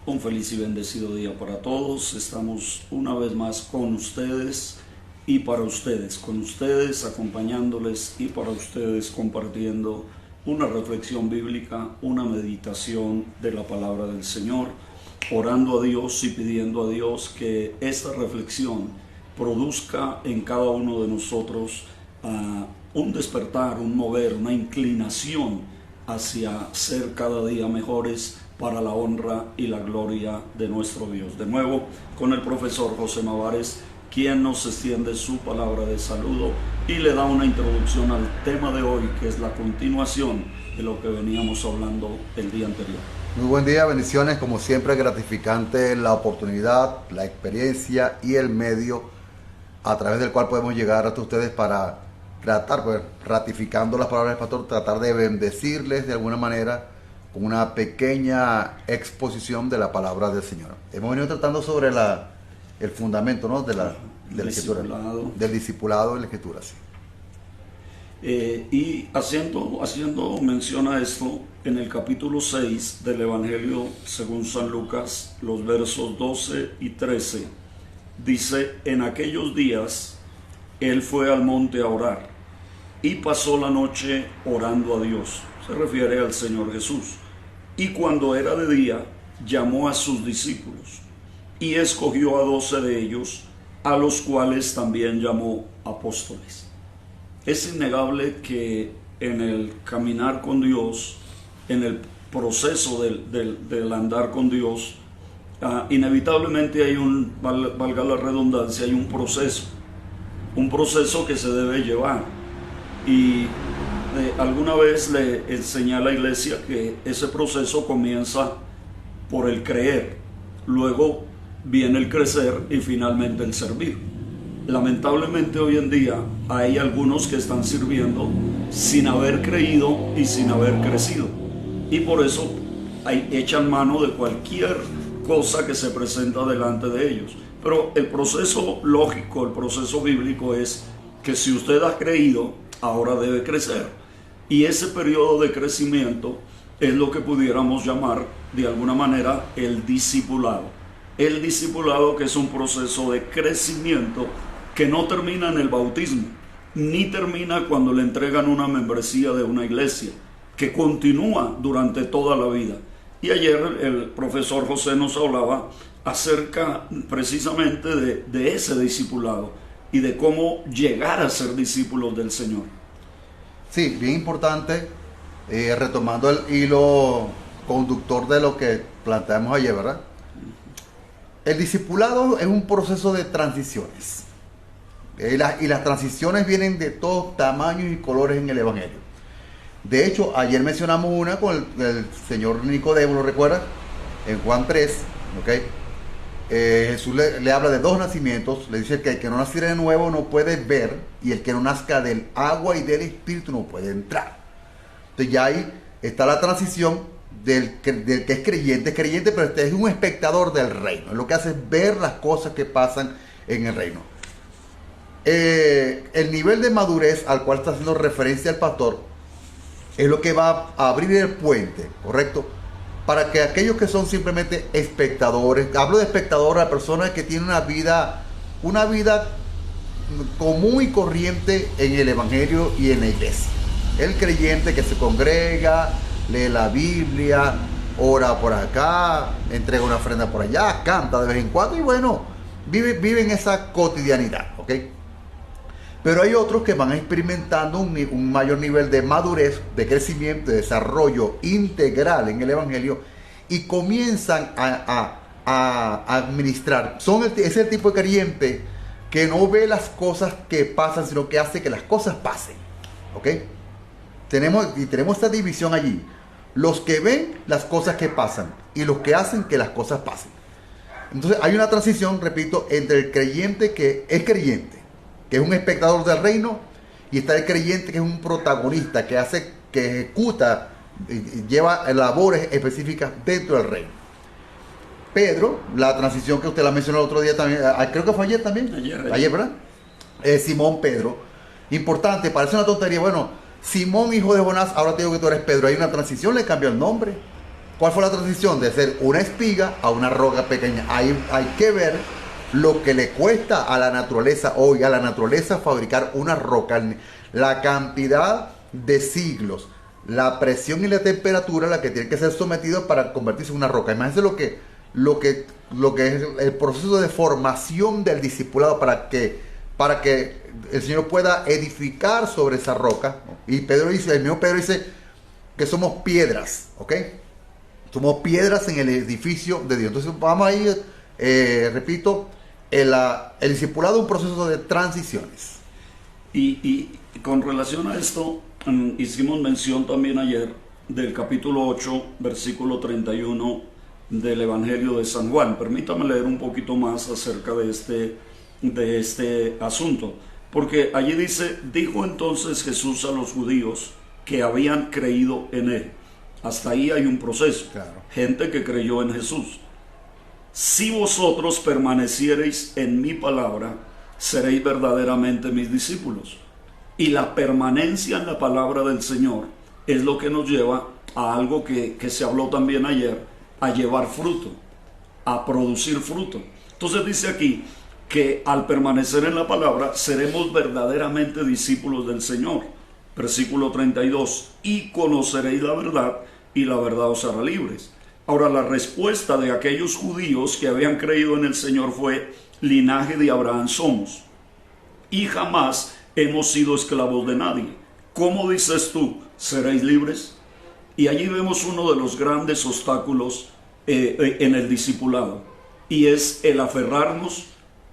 Un feliz y bendecido día para todos. Estamos una vez más con ustedes y para ustedes, con ustedes acompañándoles y para ustedes compartiendo una reflexión bíblica, una meditación de la palabra del Señor, orando a Dios y pidiendo a Dios que esta reflexión produzca en cada uno de nosotros un despertar, un mover, una inclinación hacia ser cada día mejores para la honra y la gloria de nuestro Dios. De nuevo, con el profesor José Mavares, quien nos extiende su palabra de saludo y le da una introducción al tema de hoy, que es la continuación de lo que veníamos hablando el día anterior. Muy buen día, bendiciones. Como siempre, gratificante la oportunidad, la experiencia y el medio a través del cual podemos llegar hasta ustedes para tratar, pues, ratificando las palabras del pastor, tratar de bendecirles de alguna manera con una pequeña exposición de la palabra del Señor. Hemos venido tratando sobre el fundamento, ¿no?, de la escritura, del discipulado en la escritura. Sí. Y haciendo mención a esto, en el capítulo 6 del Evangelio según San Lucas, los versos 12 y 13, dice: en aquellos días él fue al monte a orar y pasó la noche orando a Dios. Se refiere al Señor Jesús. Y cuando era de día, llamó a sus discípulos y escogió a 12 de ellos, a los cuales también llamó apóstoles. Es innegable que en el caminar con Dios, en el proceso del andar con Dios, inevitablemente hay valga la redundancia, hay un proceso que se debe llevar. Y alguna vez le enseñé a la iglesia que ese proceso comienza por el creer, luego viene el crecer y finalmente el servir. Lamentablemente hoy en día hay algunos que están sirviendo sin haber creído y sin haber crecido, y por eso echan mano de cualquier cosa que se presenta delante de ellos. Pero el proceso lógico, el proceso bíblico es que si usted ha creído, ahora debe crecer. Y ese periodo de crecimiento es lo que pudiéramos llamar de alguna manera el discipulado. El discipulado, que es un proceso de crecimiento que no termina en el bautismo, ni termina cuando le entregan una membresía de una iglesia, que continúa durante toda la vida. Y ayer el profesor José nos hablaba acerca precisamente de ese discipulado y de cómo llegar a ser discípulos del Señor. Sí, bien importante, retomando el hilo conductor de lo que planteamos ayer, ¿verdad? El discipulado es un proceso de transiciones. Y las transiciones vienen de todos tamaños y colores en el Evangelio. De hecho, ayer mencionamos una con el señor Nicodemo, ¿lo recuerdas? En Juan 3, ¿ok? Jesús le habla de dos nacimientos. Le dice que el que no naciera de nuevo no puede ver, y el que no nazca del agua y del espíritu no puede entrar. Entonces ya ahí está la transición del que es creyente, pero este es un espectador del reino. Lo que hace es ver las cosas que pasan en el reino. El nivel de madurez al cual está haciendo referencia el pastor es lo que va a abrir el puente, ¿correcto?, para que aquellos que son simplemente espectadores, hablo de espectador a personas que tienen una vida común y corriente en el Evangelio y en la iglesia. El creyente que se congrega, lee la Biblia, ora por acá, entrega una ofrenda por allá, canta de vez en cuando y bueno, vive en esa cotidianidad, ¿ok? Pero hay otros que van experimentando un mayor nivel de madurez, de crecimiento, de desarrollo integral en el Evangelio y comienzan a administrar. Es el tipo de creyente que no ve las cosas que pasan, sino que hace que las cosas pasen. ¿Ok? Tenemos esta división allí. Los que ven las cosas que pasan y los que hacen que las cosas pasen. Entonces hay una transición, repito, entre el creyente que es creyente, que es un espectador del reino, y está el creyente que es un protagonista, que ejecuta, lleva labores específicas dentro del reino. Pedro, la transición que usted la mencionó el otro día también, creo que fue ayer también, ayer, ¿verdad? Simón Pedro, importante, parece una tontería, bueno, Simón hijo de Jonás, ahora te digo que tú eres Pedro, hay una transición, le cambió el nombre, ¿Cuál fue la transición? De ser una espiga a una roca pequeña. Hay que ver lo que le cuesta a la naturaleza hoy, a la naturaleza fabricar una roca, la cantidad de siglos, la presión y la temperatura a la que tiene que ser sometido para convertirse en una roca. Imagínense lo que es el proceso de formación del discipulado para que el Señor pueda edificar sobre esa roca. Y Pedro dice, el mismo Pedro dice que somos piedras, ¿ok? Somos piedras en el edificio de Dios. Entonces vamos a ir, repito, el discipulado es un proceso de transiciones. Y con relación a esto, hicimos mención también ayer del capítulo 8, versículo 31 del Evangelio de San Juan. Permítame leer un poquito más acerca de este asunto, porque allí dice: dijo entonces Jesús a los judíos que habían creído en él. Hasta ahí hay un proceso, Claro. Gente que creyó en Jesús. Si vosotros permaneciereis en mi palabra, seréis verdaderamente mis discípulos. Y la permanencia en la palabra del Señor es lo que nos lleva a algo que se habló también ayer, a llevar fruto, a producir fruto. Entonces dice aquí que al permanecer en la palabra seremos verdaderamente discípulos del Señor. Versículo 32, y conoceréis la verdad, y la verdad os hará libres. Ahora, la respuesta de aquellos judíos que habían creído en el Señor fue: linaje de Abraham somos, y jamás hemos sido esclavos de nadie. ¿Cómo dices tú, seréis libres? Y allí vemos uno de los grandes obstáculos en el discipulado, y es el aferrarnos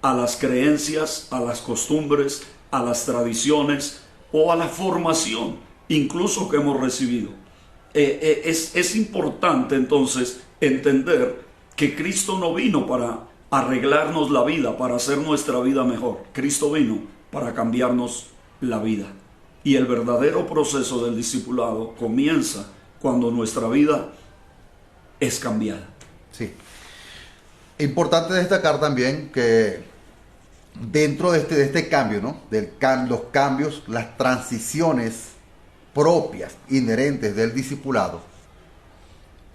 a las creencias, a las costumbres, a las tradiciones o a la formación incluso que hemos recibido. Es importante entonces entender que Cristo no vino para arreglarnos la vida, para hacer nuestra vida mejor. Cristo vino para cambiarnos la vida. Y el verdadero proceso del discipulado comienza cuando nuestra vida es cambiada. Sí. Importante destacar también que dentro de este cambio, ¿no? Los cambios, las transiciones propias, inherentes del discipulado.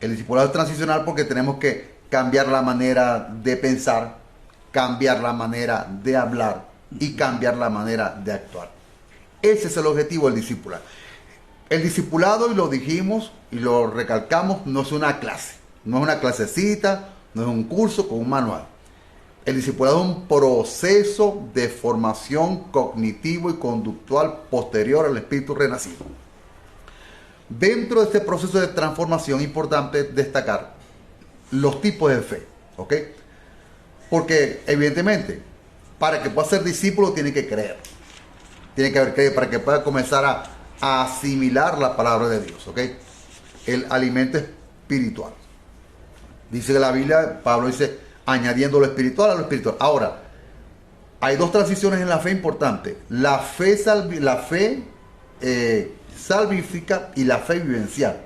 El discipulado es transicional porque tenemos que cambiar la manera de pensar, cambiar la manera de hablar y cambiar la manera de actuar. Ese es el objetivo del discipulado. El discipulado, y lo dijimos y lo recalcamos, no es una clase, no es una clasecita, no es un curso con un manual. El discipulado es un proceso de formación cognitivo y conductual posterior al espíritu renacido. Dentro de este proceso de transformación es importante destacar los tipos de fe, ¿ok? Porque evidentemente, para que pueda ser discípulo tiene que creer. Tiene que haber creído para que pueda comenzar a asimilar la palabra de Dios, ¿ok? El alimento espiritual. Dice la Biblia, Pablo dice, añadiendo lo espiritual a lo espiritual. Ahora, hay dos transiciones en la fe importantes. La fe salvífica y la fe vivencial.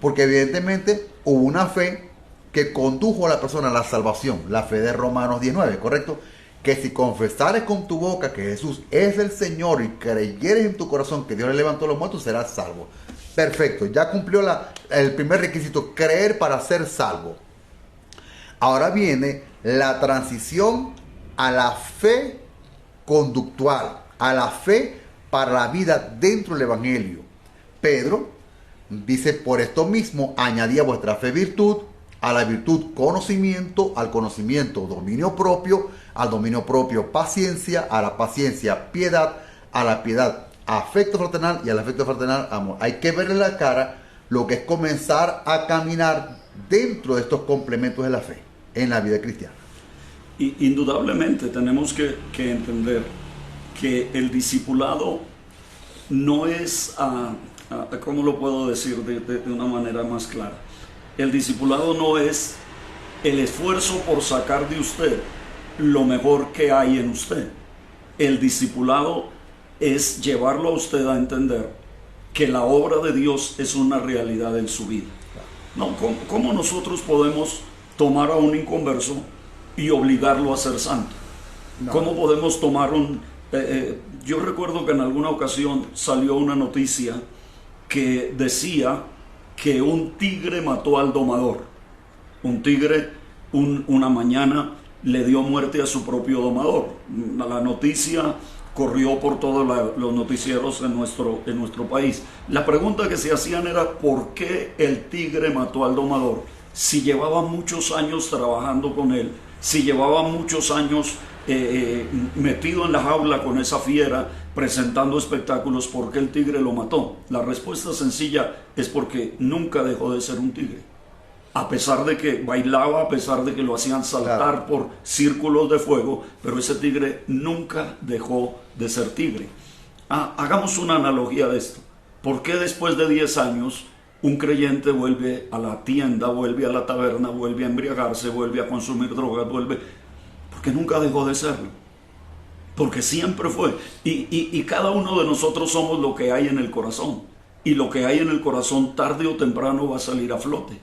Porque evidentemente hubo una fe que condujo a la persona a la salvación. La fe de Romanos 19, ¿correcto? Que si confesares con tu boca que Jesús es el Señor y creyeres en tu corazón que Dios le levantó a los muertos, serás salvo. Perfecto, ya cumplió el primer requisito, creer para ser salvo. Ahora viene la transición a la fe conductual, a la fe para la vida dentro del Evangelio. Pedro dice, por esto mismo añadí a vuestra fe virtud, a la virtud conocimiento, al conocimiento dominio propio, al dominio propio paciencia, a la paciencia piedad, a la piedad afecto fraternal y al afecto fraternal amor. Hay que verle la cara lo que es comenzar a caminar dentro de estos complementos de la fe en la vida cristiana. Y indudablemente tenemos que entender que el discipulado no es, ¿cómo lo puedo decir de una manera más clara? El discipulado no es el esfuerzo por sacar de usted lo mejor que hay en usted. El discipulado es llevarlo a usted a entender que la obra de Dios es una realidad en su vida. No, ¿cómo nosotros podemos tomar a un inconverso y obligarlo a ser santo? No. ¿Cómo podemos tomar yo recuerdo que en alguna ocasión salió una noticia que decía que un tigre mató al domador. Un tigre una mañana le dio muerte a su propio domador. La noticia corrió por todos los noticieros en nuestro país. La pregunta que se hacían era ¿por qué el tigre mató al domador? Si llevaba muchos años trabajando con él, si llevaba muchos años metido en la jaula con esa fiera, presentando espectáculos, ¿por qué el tigre lo mató? La respuesta sencilla es porque nunca dejó de ser un tigre. A pesar de que bailaba, a pesar de que lo hacían saltar por círculos de fuego, pero ese tigre nunca dejó de ser tigre. Hagamos una analogía de esto. ¿Por qué después de 10 años un creyente vuelve a la tienda, vuelve a la taberna, vuelve a embriagarse, vuelve a consumir drogas, porque nunca dejó de serlo? Porque siempre fue. Y cada uno de nosotros somos lo que hay en el corazón. Y lo que hay en el corazón tarde o temprano va a salir a flote.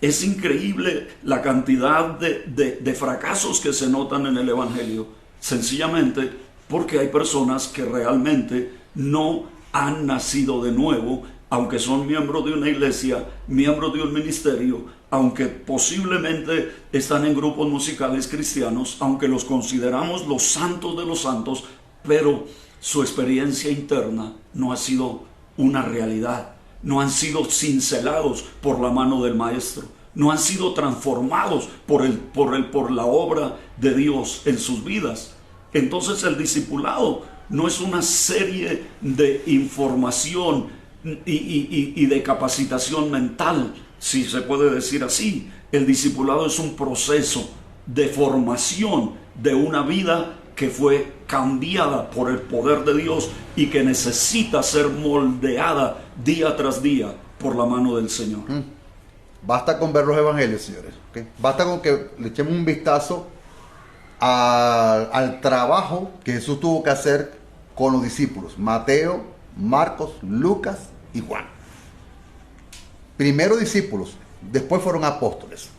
Es increíble la cantidad de fracasos que se notan en el Evangelio, sencillamente porque hay personas que realmente no han nacido de nuevo, aunque son miembros de una iglesia, miembros de un ministerio, aunque posiblemente están en grupos musicales cristianos, aunque los consideramos los santos de los santos, pero su experiencia interna no ha sido una realidad. No han sido cincelados por la mano del Maestro, no han sido transformados por la obra de Dios en sus vidas. Entonces el discipulado no es una serie de información y de capacitación mental, si se puede decir así. El discipulado es un proceso de formación de una vida que fue cambiada por el poder de Dios y que necesita ser moldeada día tras día por la mano del Señor. Basta con ver los evangelios, señores. ¿Okay? Basta con que le echemos un vistazo al trabajo que Jesús tuvo que hacer con los discípulos: Mateo, Marcos, Lucas y Juan. Primero discípulos, después fueron apóstoles.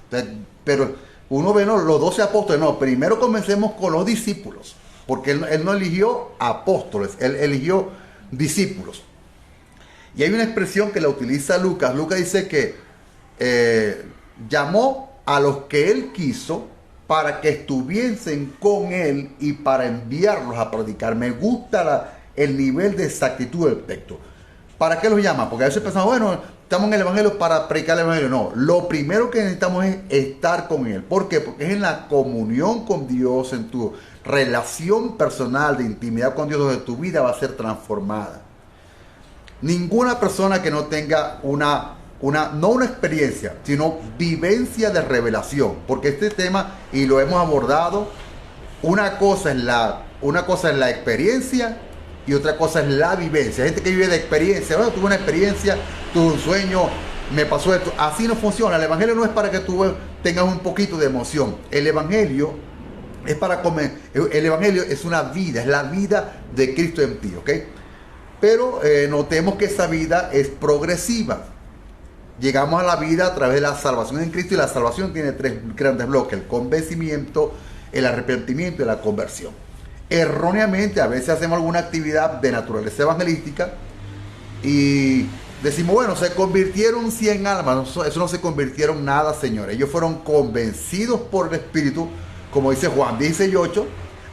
Pero uno ve, no, los 12 apóstoles, no, primero comencemos con los discípulos, porque él no eligió apóstoles, él eligió discípulos. Y hay una expresión que la utiliza Lucas. Lucas dice que llamó a los que él quiso para que estuviesen con él y para enviarlos a predicar. Me gusta el nivel de exactitud del texto. ¿Para qué los llama? Porque a veces pensamos, bueno, estamos en el evangelio para predicar el evangelio. No, lo primero que necesitamos es estar con él. ¿Por qué? Porque es en la comunión con Dios, en tu relación personal de intimidad con Dios, donde tu vida va a ser transformada. Ninguna persona que no tenga no una experiencia, sino vivencia de revelación, porque este tema, y lo hemos abordado, una cosa es la experiencia y otra cosa es la vivencia. Hay gente que vive de experiencia. Bueno, tuve una experiencia, tuve un sueño, me pasó esto. Así no funciona. El evangelio no es para que tú tengas un poquito de emoción. El evangelio es para comer. El evangelio es una vida, es la vida de Cristo en ti, ¿ok? Pero notemos que esa vida es progresiva. Llegamos a la vida a través de la salvación en Cristo, y la salvación tiene 3 grandes bloques: el convencimiento, el arrepentimiento y la conversión. Erróneamente a veces hacemos alguna actividad de naturaleza evangelística y decimos, bueno, se convirtieron 100 almas. Eso no se convirtieron nada, señores. Ellos fueron convencidos por el Espíritu, como dice Juan 16:8.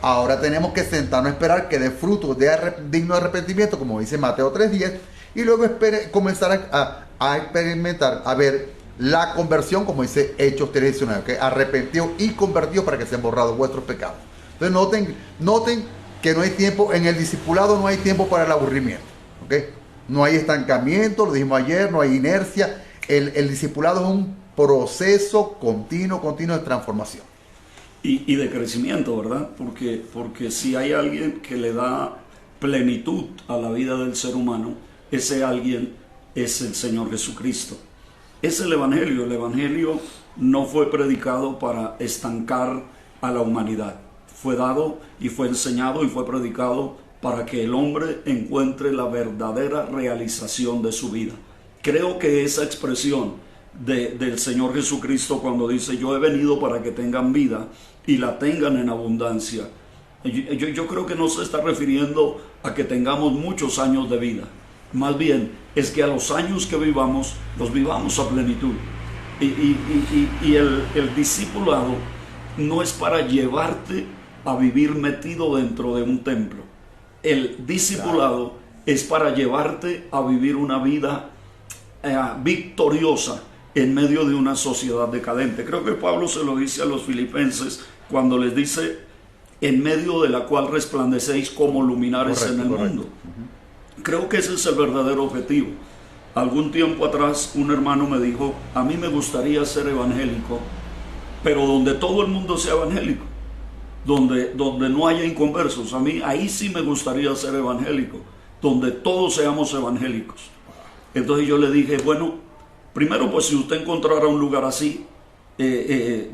Ahora tenemos que sentarnos a esperar que dé fruto digno de arrepentimiento, como dice Mateo 3:10, y luego comenzar a experimentar, a ver la conversión, como dice Hechos 3:19, que arrepentido y convertido para que sean borrados vuestros pecados. Entonces noten que no hay tiempo, en el discipulado no hay tiempo para el aburrimiento, ¿ok? No hay estancamiento, lo dijimos ayer, no hay inercia. El discipulado es un proceso continuo de transformación. Y de crecimiento, ¿verdad? Porque si hay alguien que le da plenitud a la vida del ser humano, ese alguien es el Señor Jesucristo. Es el Evangelio. El Evangelio no fue predicado para estancar a la humanidad. Fue dado y fue enseñado y fue predicado para que el hombre encuentre la verdadera realización de su vida. Creo que esa expresión del Señor Jesucristo, cuando dice yo he venido para que tengan vida y la tengan en abundancia, yo creo que no se está refiriendo a que tengamos muchos años de vida. Más bien es que a los años que vivamos, los vivamos a plenitud. Y el discipulado no es para llevarte a vivir metido dentro de un templo. El discipulado es para llevarte a vivir una vida victoriosa en medio de una sociedad decadente. Creo que Pablo se lo dice a los filipenses cuando les dice: en medio de la cual resplandecéis como luminares en el mundo. Creo que ese es el verdadero objetivo. Algún tiempo atrás un hermano me dijo: a mí me gustaría ser evangélico, pero donde todo el mundo sea evangélico, donde no haya inconversos. A mí ahí sí me gustaría ser evangélico, donde todos seamos evangélicos. Entonces yo le dije: bueno, primero, pues si usted encontrara un lugar así,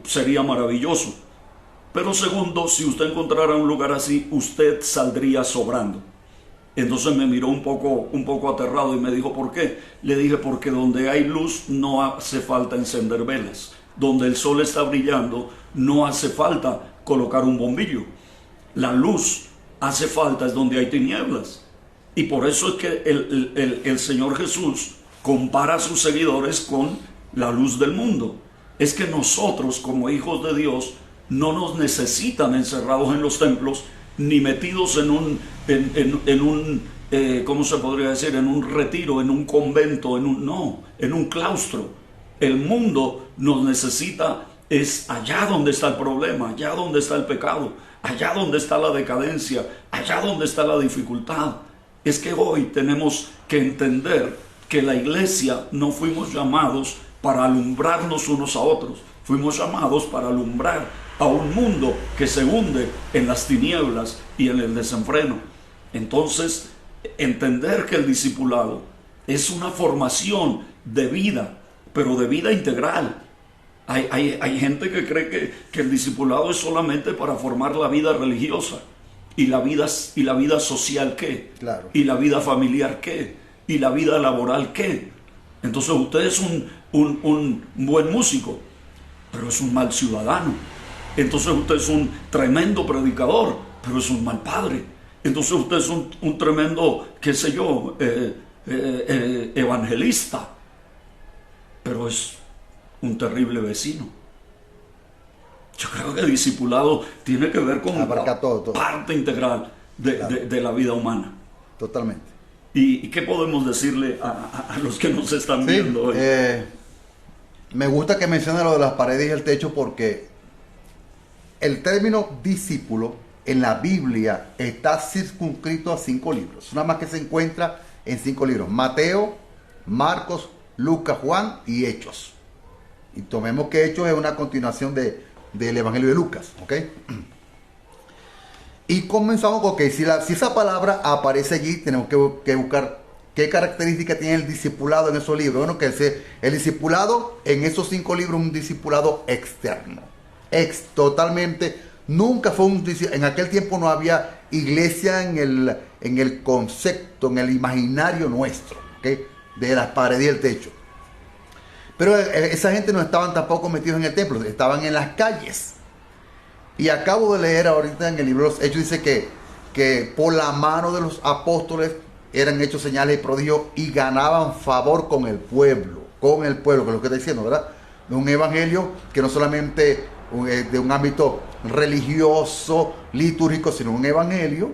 sería maravilloso. Pero segundo, si usted encontrara un lugar así, usted saldría sobrando. Entonces me miró un poco aterrado y me dijo: ¿por qué? Le dije: porque donde hay luz no hace falta encender velas. Donde el sol está brillando no hace falta colocar un bombillo. La luz hace falta es donde hay tinieblas. Y por eso es que el Señor Jesús compara a sus seguidores con la luz del mundo. Es que nosotros, como hijos de Dios, no nos necesitan encerrados en los templos, ni metidos en un ¿cómo se podría decir? En un retiro, en un convento, en un claustro. El mundo nos necesita es allá donde está el problema, allá donde está el pecado, allá donde está la decadencia, allá donde está la dificultad. Es que hoy tenemos que entender que la iglesia no fuimos llamados para alumbrarnos unos a otros, fuimos llamados para alumbrar a un mundo que se hunde en las tinieblas y en el desenfreno. Entonces, entender que el discipulado es una formación de vida, pero de vida integral. Hay gente que cree que el discipulado es solamente para formar la vida religiosa. ¿Y la vida social qué? Claro. ¿Y la vida familiar qué? ¿Y la vida laboral qué? Entonces usted es un buen músico, pero es un mal ciudadano. Entonces usted es un tremendo predicador, pero es un mal padre. Entonces usted es un tremendo, qué sé yo, evangelista, pero es un terrible vecino. Yo creo que el discipulado tiene que ver con todo. Parte integral de la vida humana. Totalmente. ¿Y qué podemos decirle a los que nos están viendo hoy? Me gusta que mencione lo de las paredes y el techo, porque el término discípulo en la Biblia está circunscrito a 5 libros. Nada más que se encuentra en 5 libros: Mateo, Marcos, Lucas, Juan y Hechos. Y tomemos que Hechos es una continuación del Evangelio de Lucas, ¿ok? Y comenzamos con que si esa palabra aparece allí, tenemos que buscar qué características tiene el discipulado en esos libros. Bueno, que el discipulado en esos 5 libros es un discipulado externo. Totalmente, nunca fue en aquel tiempo no había iglesia en el concepto, en el imaginario nuestro, ¿ok? De las paredes y el techo. Pero esa gente no estaban tampoco metidos en el templo, estaban en las calles. Y acabo de leer ahorita en el libro de los Hechos, dice que por la mano de los apóstoles eran hechos señales y prodigios y ganaban favor con el pueblo, que es lo que está diciendo, ¿verdad? Un evangelio que no solamente de un ámbito religioso, litúrgico, sino un evangelio,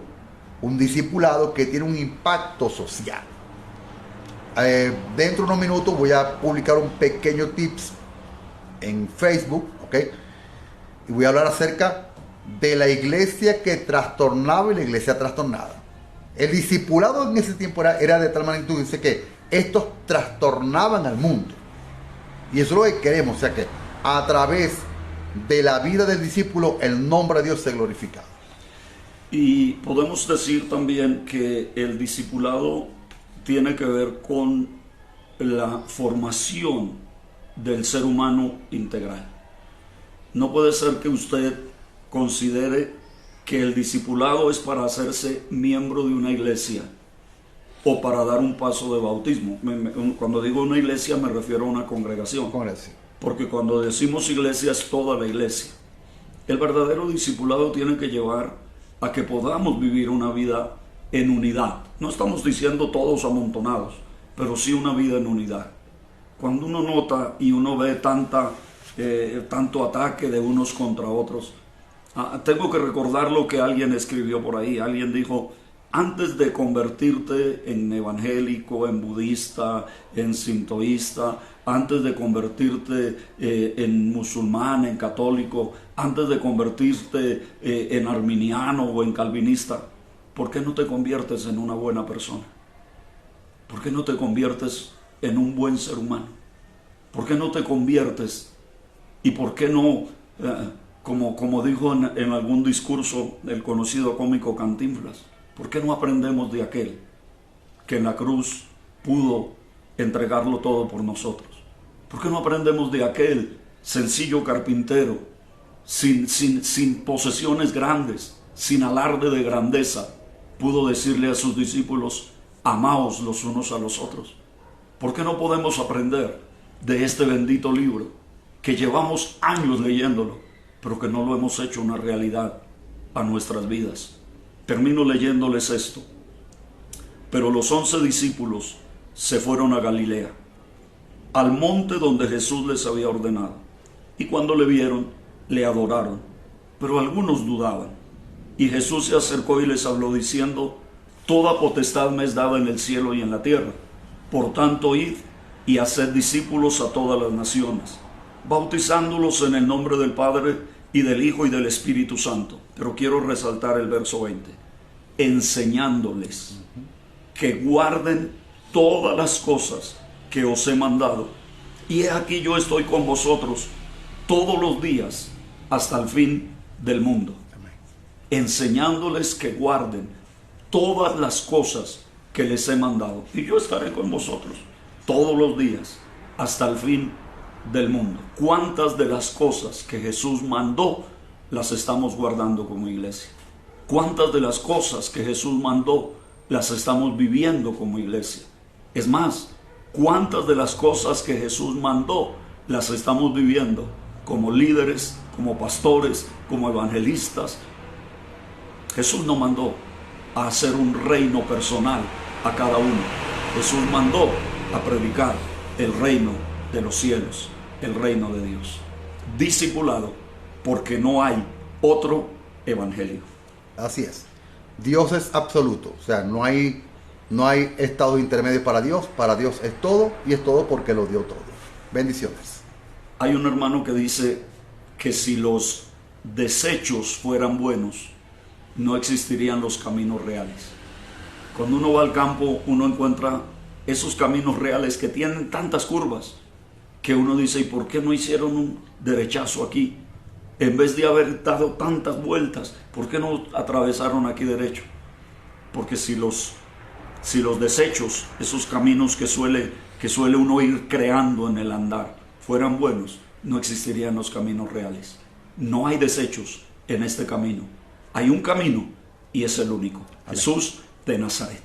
un discipulado que tiene un impacto social. Dentro de unos minutos voy a publicar un pequeño tips en Facebook, ¿ok? Y voy a hablar acerca de la iglesia que trastornaba y la iglesia trastornada. El discipulado en ese tiempo era de tal magnitud, dice que estos trastornaban al mundo. Y eso es lo que queremos, o sea que a través de la vida del discípulo el nombre de Dios se glorifica. Y podemos decir también que el discipulado tiene que ver con la formación del ser humano integral. No puede ser que usted considere que el discipulado es para hacerse miembro de una iglesia o para dar un paso de bautismo. Cuando digo una iglesia me refiero a una congregación. Porque cuando decimos iglesia es toda la iglesia. El verdadero discipulado tiene que llevar a que podamos vivir una vida en unidad, No estamos diciendo todos amontonados, pero sí una vida en unidad. Cuando uno nota y uno ve tanto ataque de unos contra otros, tengo que recordar lo que alguien escribió por ahí. Alguien dijo: antes de convertirte en evangélico, en budista, en sintoísta, antes de convertirte en musulmán, en católico, antes de convertirte en arminiano o en calvinista, ¿por qué no te conviertes en una buena persona? ¿Por qué no te conviertes en un buen ser humano? ¿Por qué no te conviertes? ¿Y por qué no, como dijo en algún discurso el conocido cómico Cantinflas, ¿por qué no aprendemos de aquel que en la cruz pudo entregarlo todo por nosotros? ¿Por qué no aprendemos de aquel sencillo carpintero, sin posesiones grandes, sin alarde de grandeza, pudo decirle a sus discípulos: amaos los unos a los otros? ¿Por qué no podemos aprender de este bendito libro que llevamos años leyéndolo, pero que no lo hemos hecho una realidad a nuestras vidas? Termino leyéndoles esto. Pero los 11 discípulos se fueron a Galilea, al monte donde Jesús les había ordenado. Y cuando le vieron, le adoraron, pero algunos dudaban. Y Jesús se acercó y les habló diciendo: toda potestad me es dada en el cielo y en la tierra. Por tanto, id y haced discípulos a todas las naciones, bautizándolos en el nombre del Padre y del Hijo y del Espíritu Santo. Pero quiero resaltar el verso 20. Enseñándoles que guarden todas las cosas que os he mandado. Y he aquí yo estoy con vosotros todos los días hasta el fin del mundo. Enseñándoles que guarden todas las cosas que les he mandado. Y yo estaré con vosotros todos los días hasta el fin del mundo. ¿Cuántas de las cosas que Jesús mandó las estamos guardando como iglesia? ¿Cuántas de las cosas que Jesús mandó las estamos viviendo como iglesia? Es más, ¿cuántas de las cosas que Jesús mandó las estamos viviendo como líderes, como pastores, como evangelistas? Jesús no mandó a hacer un reino personal a cada uno. Jesús mandó a predicar el reino de los cielos, el reino de Dios. Discipulado, porque no hay otro evangelio. Así es. Dios es absoluto. O sea, no hay estado intermedio para Dios. Para Dios es todo, y es todo porque lo dio todo. Bendiciones. Hay un hermano que dice que si los desechos fueran buenos, no existirían los caminos reales. Cuando uno va al campo, uno encuentra esos caminos reales que tienen tantas curvas que uno dice: ¿y por qué no hicieron un derechazo aquí? En vez de haber dado tantas vueltas, ¿por qué no atravesaron aquí derecho? Porque si los desechos, esos caminos que suele uno ir creando en el andar, fueran buenos, no existirían los caminos reales. No hay desechos en este camino. Hay un camino y es el único. Amén. Jesús de Nazaret.